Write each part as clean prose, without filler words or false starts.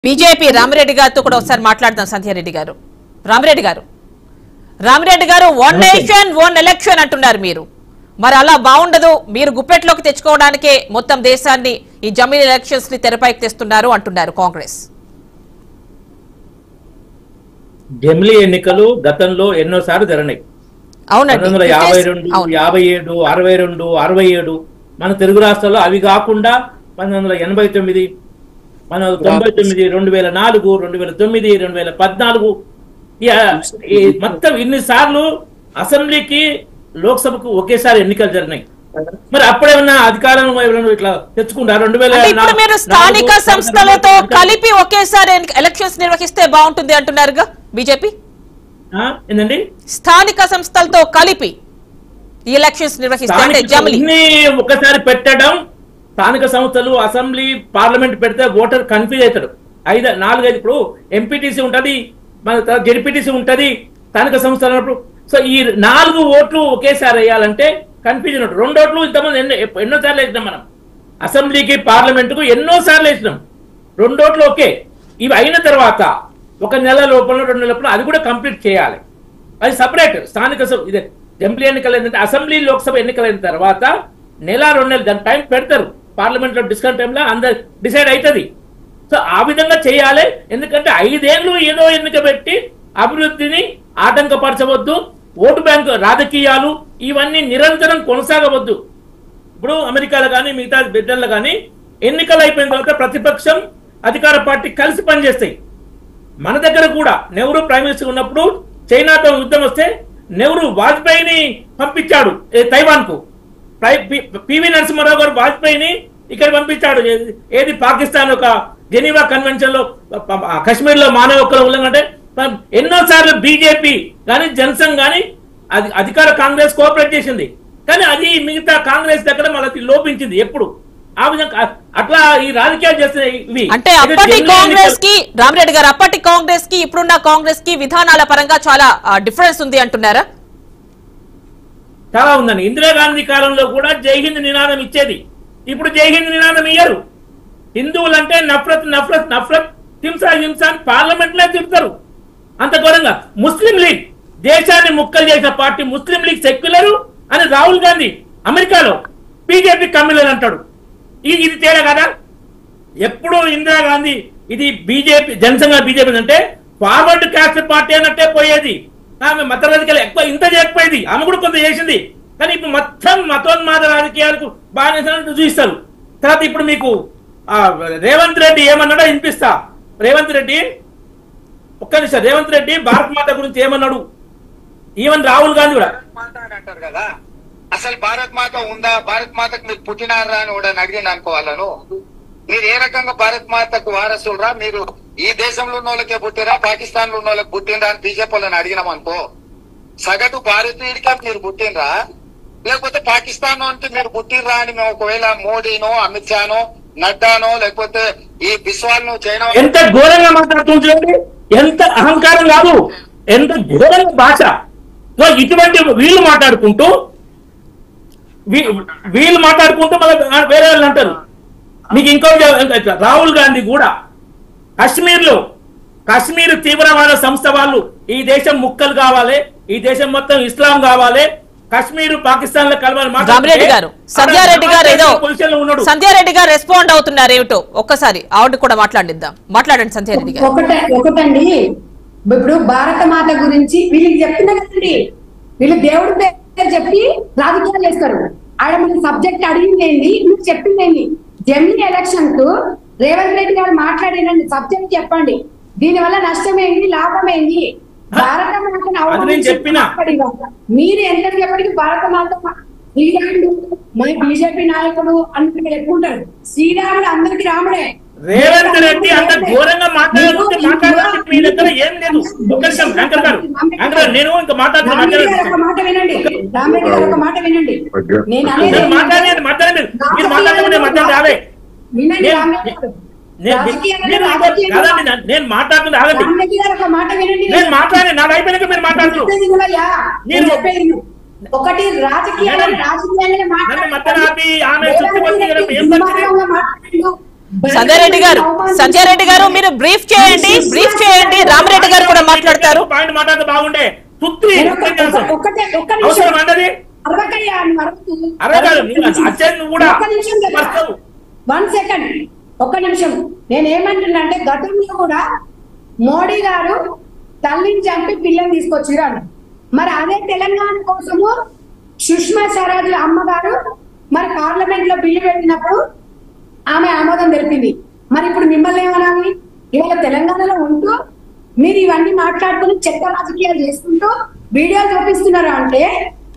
BJP Ramireddy గారితో కూడా ఒకసారి మాట్లాడదాం. సంధ్యారెడ్డి గారు, రామిరెడ్డి గారు వన్ నేషన్ వన్ ఎలక్షన్ అంటున్నారు మీరు. మరి అలా బాగుండదు, మీరు గుప్పెట్లోకి తెచ్చుకోవడానికే మొత్తం దేశాన్ని ఈ జమిలీ ఎలక్షన్స్ ని తెరపైకి తెస్తున్నారు అంటున్నారు కాంగ్రెస్. జమిలీ ఎన్నికలు గతంలో ఎన్నోసార్లు జరిగినాయి. అవునండి, 1952, 57, 62, 67 మన తెలుగు రాష్ట్రాల్లో. అవి కాకుండా 1989, 1999, 2004, 2009, 2014 మొత్తం ఇన్నిసార్లు అసెంబ్లీకి లోక్సభకు ఒకేసారి ఎన్నికలు జరిగినాయి. మరి అప్పుడేమన్నా అధికారం ఇట్లా తెచ్చుకుంటారు? 2004 మీరు స్థానిక సంస్థలతో కలిపి ఒకేసారి ఎలక్షన్స్ నిర్వహిస్తే బాగుంటుంది అంటున్నారుగా బీజేపీ. ఏంటండి, స్థానిక సంస్థలతో కలిపి ఈ ఎలక్షన్స్ నిర్వహిస్తే ఒకసారి పెట్టడం. స్థానిక సంస్థలు, అసెంబ్లీ, పార్లమెంట్ పెడితే ఓటర్ కన్ఫ్యూజ్ అవుతాడు. 4-5 ఇప్పుడు ఎంపీటీసీ ఉంటది, మన జెడ్పీటీసీ ఉంటది, స్థానిక సంస్థలు అన్నప్పుడు. సో ఈ 4 ఓట్లు ఒకేసారి వేయాలంటే కన్ఫ్యూజన్ ఉంటుంది. 2 ఓట్లు ఇంతమంది ఎన్నోసార్లు వేసినాం మనం. అసెంబ్లీకి, పార్లమెంటుకు ఎన్నోసార్లు వేసినాం. 2 ఓట్లు ఓకే. ఇవి అయిన తర్వాత 1 నెల లోపల, 2 నెలల లోపల అది కూడా కంప్లీట్ చేయాలి. అది సపరేట్. స్థానిక ఇదే ఎంపీ ఎన్నికలు ఏంటంటే అసెంబ్లీ, లోక్సభ ఎన్నికలు అయిన తర్వాత 1-2 నెలలు దాని టైం పెడతారు. పార్లమెంట్ లో డిస్కౌంట్ టైంలో అందరు డిసైడ్ అవుతుంది. సో ఆ విధంగా చేయాలి. ఎందుకంటే 5 ఏళ్ళు ఏదో ఎన్నిక పెట్టి అభివృద్ధిని ఆటంకపరచవద్దు. ఓటు బ్యాంకు రాజకీయాలు ఇవన్నీ నిరంతరం కొనసాగవద్దు. ఇప్పుడు అమెరికాలో కానీ మిగతా బిడ్డల్లో కానీ ఎన్నికలు అయిపోయిన తర్వాత ప్రతిపక్షం, అధికార పార్టీ కలిసి పనిచేస్తాయి. మన దగ్గర కూడా నెహ్రూ ప్రైమ్ మినిస్టర్ ఉన్నప్పుడు చైనాతో యుద్ధం వస్తే నెహ్రూ వాజ్పేయిని పంపించాడు తైవాన్ కు. పివి నరసింహారావు గారు వాజ్పేయిని ఇక్కడ పంపించాడు. ఏది పాకిస్తాన్ ఒక జెనీవా కన్వెన్షన్ లో కశ్మీర్ లో మానవ హక్కుల ఉల్లంఘన అంటే ఎన్నోసార్లు బీజేపీ కానీ జనసంఘ్ కానీ అధికార కాంగ్రెస్ కోఆపరేట్ చేసింది. కానీ అది మిగతా కాంగ్రెస్ దగ్గర మనకి లోపించింది ఎప్పుడు. ఆ విధంగా అట్లా ఈ రాజకీయాలు చేస్తున్నాయి. అంటే అప్పటి కాంగ్రెస్ కి, రామిరెడ్డి గారు, అప్పటి కాంగ్రెస్ కి ఇప్పుడున్న కాంగ్రెస్ కి విధానాల పరంగా చాలా డిఫరెన్స్ ఉంది అంటున్నారా? చాలా ఉందండి. ఇందిరాగాంధీ కాలంలో కూడా జై హింద్ నినాదం ఇచ్చేది. ఇప్పుడు జై హింద్ నినాదం ఇయ్యరు. హిందువులంటే నఫరత్ నఫరత్ నఫరత్, హింస హింస అని పార్లమెంట్ లో తిరుగుతారు. అంత ఘోరంగా ముస్లిం లీగ్ దేశాన్ని ముక్కలు చేసిన పార్టీ. ముస్లిం లీగ్ సెక్యులరు అని రాహుల్ గాంధీ అమెరికాలో, బీజేపీ కమ్యూనల్ అంటాడు. ఇది తేడా కదా. ఎప్పుడు ఇందిరాగాంధీ ఇది బీజేపీ, జనసంఘ బీజేపీ అంటే ఫార్వర్డ్ క్యాస్ట్ పార్టీ అన్నట్టే పోయేది. ఆమె మత రాజకీయాలు ఎక్కువ ఇంత చేయకపోయేది. ఆమె కూడా కొంత చేసింది. కానీ ఇప్పుడు మొత్తం మతోన్మాద రాజకీయాలకు బాగా చూపిస్తారు. తర్వాత ఇప్పుడు మీకు రేవంత్ రెడ్డి ఏమన్నాడో వినిపిస్తా. రేవంత్ రెడ్డి ఒక్క నిమిషం. రేవంత్ రెడ్డి భారత్ మాత గురించి ఏమన్నాడు? ఈవెన్ రాహుల్ గాంధీ కూడా అంటారు కదా, అసలు భారత్ మాత ఉందా, భారత్ మాతకు మీరు పుట్టినారా అని కూడా అడిగింది అనుకోవాలను. మీరు ఏ రకంగా భారత్ మాతకు వారసులరా, మీరు ఈ దేశంలో ఉన్న వాళ్ళకే పుట్టిరా, పాకిస్తాన్ లో ఉన్న వాళ్ళకి పుట్టినరా అని బీజేపీ వాళ్ళని అడిగినాం అనుకో, సగటు భారతీయుడికే మీరు పుట్టినరా లేకపోతే పాకిస్తాన్ అంటే మీరు పుట్టినరా అని మేము ఒకవేళ మోడీనో, అమిత్ షానో, నడ్డానో, లేకపోతే ఈ బిస్వాల్ను, చైనా. ఎంత ఘోరంగా మాట్లాడుతుంది, ఎంత అహంకారం కాదు, ఎంత ఘోరంగా భాష. ఇటువంటి వీళ్ళు మాట్లాడుకుంటూ మళ్ళీ వేరే వాళ్ళు అంటారు. మీకు ఇంకో రాహుల్ గాంధీ కూడా కాశ్మీర్ తీవ్రవాద సంస్థ వాళ్ళు ఈ దేశం ముక్కలు కావాలి, ఈ దేశం మొత్తం ఇస్లాం కావాలి, కాశ్మీర్ పాకిస్తాన్ లో కలవాలి. రామిరెడ్డి గారు, సంధ్యారెడ్డి గారు ఏదో సంధ్యారెడ్డి గారు రెస్పాండ్ అవుతున్నారు ఏమిటో ఒక్కసారి ఆవిడ కూడా మాట్లాడండి సంధ్యారెడ్డి గారు. ఒకటండి, ఇప్పుడు భారత మాత గురించి వీళ్ళకి చెప్తున్నా కదండి, వీళ్ళు దేవుడి పేరు చెప్పి రాజకీయాలు చేస్తారు. ఆడ మన సబ్జెక్ట్ అడిగిందేంటి, మీరు చెప్పిందేంటి? జమిలీ ఎలక్షన్స్ రేవంత్ రెడ్డి గారు మాట్లాడినండి, సబ్జెక్ట్ చెప్పండి. దీని వల్ల నష్టం ఏంటి, లాభం ఏంటి? భారత మాతను మీరు ఎంతసేపటికి భారత మాత శ్రీరాముడు మన బీజేపీ నాయకుడు అంటే ఎక్కుంటారు. శ్రీరాముడు అందరికి రాముడే. రేవంత్ రెడ్డి అంత ఘోరంగా మాట్లాడుతుంటే మీ దగ్గర ఏం లేదు. నేను ఇంకా మాట వినండి, రామిరెడ్డి గారు ఒక మాట వినండి. నేను మాట్లాడుతున్నా ఆగండి. నేను మాట్లాడి నాది అయిపోయినాక మీరు మాట్లాడుతున్నారు. ఒకటి రాజకీయాలు సంజయ్ రెడ్డి గారు మీరు బ్రీఫ్ చేయండి రామరెడ్డి గారు కూడా మాట్లాడతారు. పాయింట్ మాట్లాడితే బాగుండే. ఒక్క నిమిషం నేనేమంటున్నా గతంలో కూడా మోడీ గారు తల్లిని చంపి పిల్లని తీసుకొచ్చిరు అన్న. మరి అదే తెలంగాణ కోసము సుష్మా స్వరాజ్ అమ్మగారు మరి పార్లమెంట్ లో బిల్లు పెట్టినప్పుడు ఆమె ఆమోదం తెలిపింది. మరి ఇప్పుడు మిమ్మల్ని ఏమనాలి? ఇవాళ తెలంగాణలో ఉంటూ మీరు ఇవన్నీ మాట్లాడుకుని చెత్త రాజకీయాలు చేసుకుంటూ వీడియోలు చూపిస్తున్నారు అంటే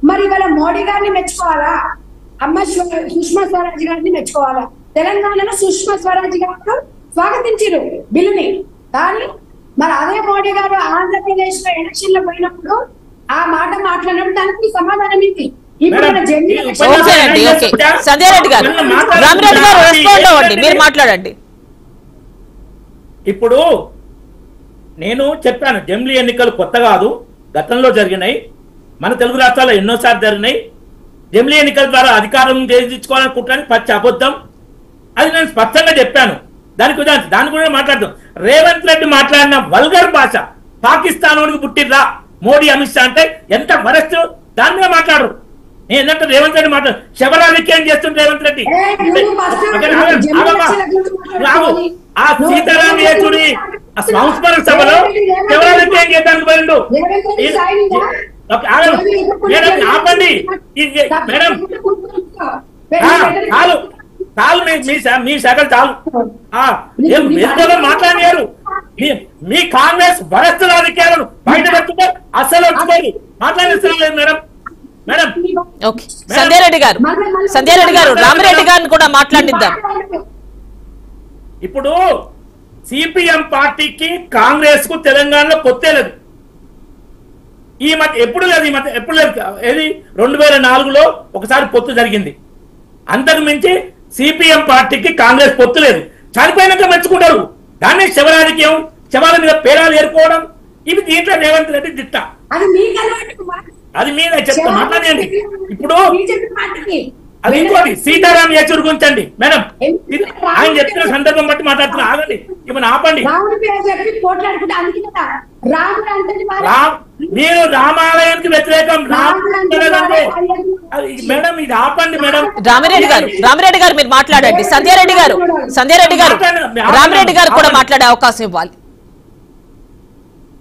మరి ఇవాళ మోడీ గారిని మెచ్చుకోవాలా, సుష్మా స్వరాజ్ గారిని మెచ్చుకోవాలా? తెలంగాణలో సుష్మా స్వరాజ్ గారు స్వాగతించారు బిల్లుని. కానీ మరి అదే మోడీ గారు ఆంధ్రప్రదేశ్ లో ఎలక్షన్ లో పోయినప్పుడు ఆ మాట మాట్లాడినప్పుడు దానికి సమాధానం ఇది. సంజయ్ రెడ్డి గారు రామరెడ్డి గారు రెస్పాండ్ అవ్వండి, మీరు మాట్లాడండి. ఇప్పుడు నేను చెప్పాను జమిలీ ఎన్నికలు కొత్త కాదు, గతంలో జరిగినాయి, మన తెలుగు రాష్ట్రాల్లో ఎన్నోసార్లు జరిగినాయి. జమిలీ ఎన్నికల ద్వారా అధికారం చేయించుకోవాలనుకుంటానికి పచ్చి అబద్ధం, అది నేను స్పష్టంగా చెప్పాను. దాని గురించి మాట్లాడతాం. రేవంత్ రెడ్డి మాట్లాడిన వల్గర్ భాష పాకిస్తాన్ వాడికి పుట్టిర్రా మోడీ అమిత్ షా అంటే ఎంత వరస్ట్, దాని మీద మాట్లాడరు. ఏంటంటే రేవంత్ రెడ్డి మాట్లాడు శబరాజకీయం చేస్తుంది రేవంత్ రెడ్డి. ఆ సీతారాం యేచూరి సంస్మరణ సభలో శబరాజకీయం చేయడానికి పోయిండు. ఆపండి మేడం, చాలు చాలు, మీ శాఖలు చాలు. మాట్లాడారు మీ కాంగ్రెస్ వరస్ట్ రాజకీయాలను బయట పెట్టుకుంటే అస్సలు వచ్చుకోరు, మాట్లాడిస్తున్నారు మేడం. మేడం సంజయ్ రెడ్డి గారు రామరెడ్డి గారిని కూడా మాట్లాడిద్దాం. ఇప్పుడు సిపిఎం పార్టీకి కాంగ్రెస్ కు తెలంగాణలో పొత్తే లేదు. ఈ మధ్య ఎప్పుడు లేదు, ఏది 2004లో ఒకసారి పొత్తు జరిగింది. అంతకు మించి సిపిఎం పార్టీకి కాంగ్రెస్ పొత్తు లేదు. చనిపోయినాక మెచ్చుకుంటారు, దాన్ని శివరాజకీయం, శవాల మీద పేరాలు ఏరుకోవడం, ఇవి దీంట్లో రేవంత్ రెడ్డి దిట్ట. అది మీద చెప్తా మాట్లాడండి. ఇప్పుడు అది ఇంకోటి సీతారాం యేచూరి గురించండి మేడం, ఆయన చెప్పిన సందర్భం బట్టి మాట్లాడుతున్నా. ఆగండి, ఇవన్నీ ఆపండి. మీరు రామాలయానికి వ్యతిరేకం మేడం, ఇది ఆపండి మేడం. రామిరెడ్డి గారు మీరు మాట్లాడండి. సంజయ్ రెడ్డి గారు రామిరెడ్డి గారు కూడా మాట్లాడే అవకాశం ఇవ్వాలి.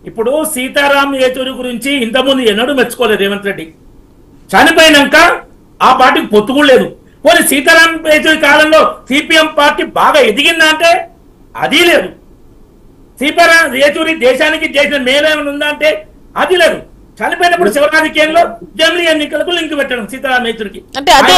ఇప్పుడు సీతారాం యేచూరి గురించి ఇంతకుముందు ఎన్నడూ మెచ్చుకోలేదు రేవంత్ రెడ్డి. చనిపోయినాక ఆ పార్టీకి పొత్తు కూడా లేదు. పోనీ సీతారాం యేచూరి కాలంలో సిపిఎం పార్టీ బాగా ఎదిగిందా అంటే అది లేదు. సీతారాం యేచూరి దేశానికి చేసిన మేలేమైనా ఉందా అంటే అది లేదు. చనిపోయినప్పుడు శివరాజకీయంలో జమిలీ ఎన్నికలకు లింక్ పెట్టడం సీతారాం యేచూరికి. అంటే అదే